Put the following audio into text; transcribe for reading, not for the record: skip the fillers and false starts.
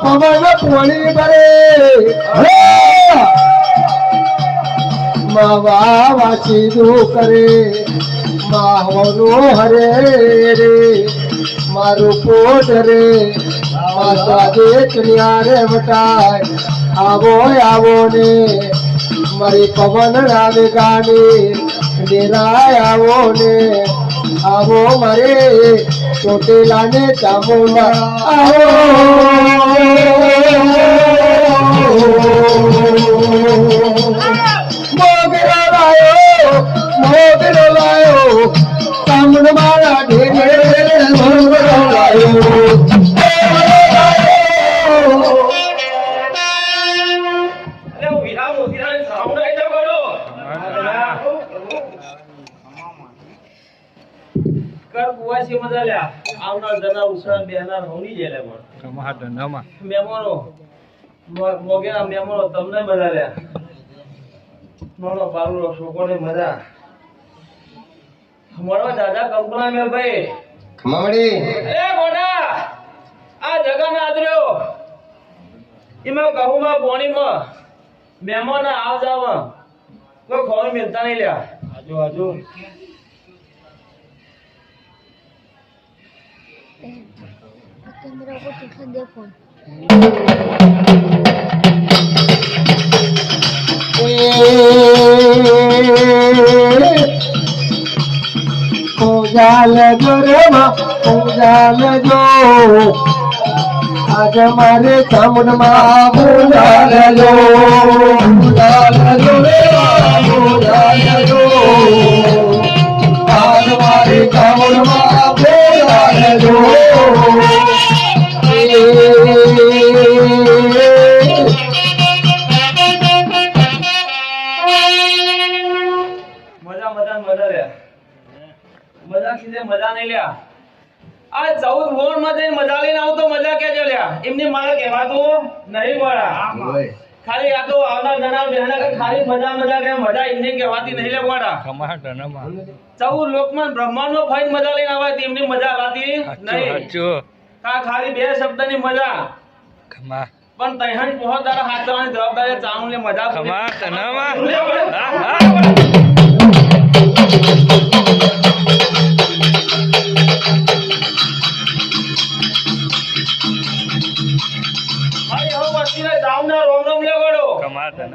પવન પોણી બરે માવા વાસી દું કરે માહોનો હરે રે મારું પોટ રે માતા દે રે વટાય આવો આવો ને મારી પવન રાગ ગાની ડેરાય આવો ને આવો મારે ચોટેલા ને ચામુંડા આવો મોગરો લાયો ચામુંડ મારા ઢેરે મોગરો લાયો કુવાસી મજા લ્યા આવનાર જના ઉસરાન બેહનાર હોની જેલે પણ કમા ધનમાં મેમોનો મોગેના મેમોનો તમને મજા લ્યા નોનો બારુલો છોકોને મજા મોરો દાદા કંકુના મેલ ભાઈ ખમામડી એ મોડા આ જગન આદર્યો ઈમાં કહુમાં પોણીમાં મેમોને આવ જાવ કોઈ ખોર મિલતા નહીં લ્યા આજુ આજુ मेरा को टिकट दे फोन पूजाल जो रे माँ पूजाल जो आज हमारे चामुंड माँ पूजाल जो रे माँ पूजाल जो आज हमारे चामुंड माँ पूजाल जो મજા કીધે મજા નહીં લ્યા આ 14 વોર્ડ માં જઈને મજા લઈને આવતો મજા કેજો લ્યા એમને મારે કહેવાતું નહીં વળા ખાલી આ તો આવનાર જણાવ બેહના કે ખાલી મજા કે મજા એમને કહેવાતી નહીં લે વળા કમા ધનમાં 14 લોકમાં બ્રહ્માંડનો ફાઈન મજા લઈને આવે એમની મજા લાતી નહીં કા ખાલી બે શબ્દની મજા કમા પણ તૈહન પહોંચદાર હાથવાની જવાબદારી ચાઉને મજા કમા ધનમાં રોમ લે ગડો કમાતા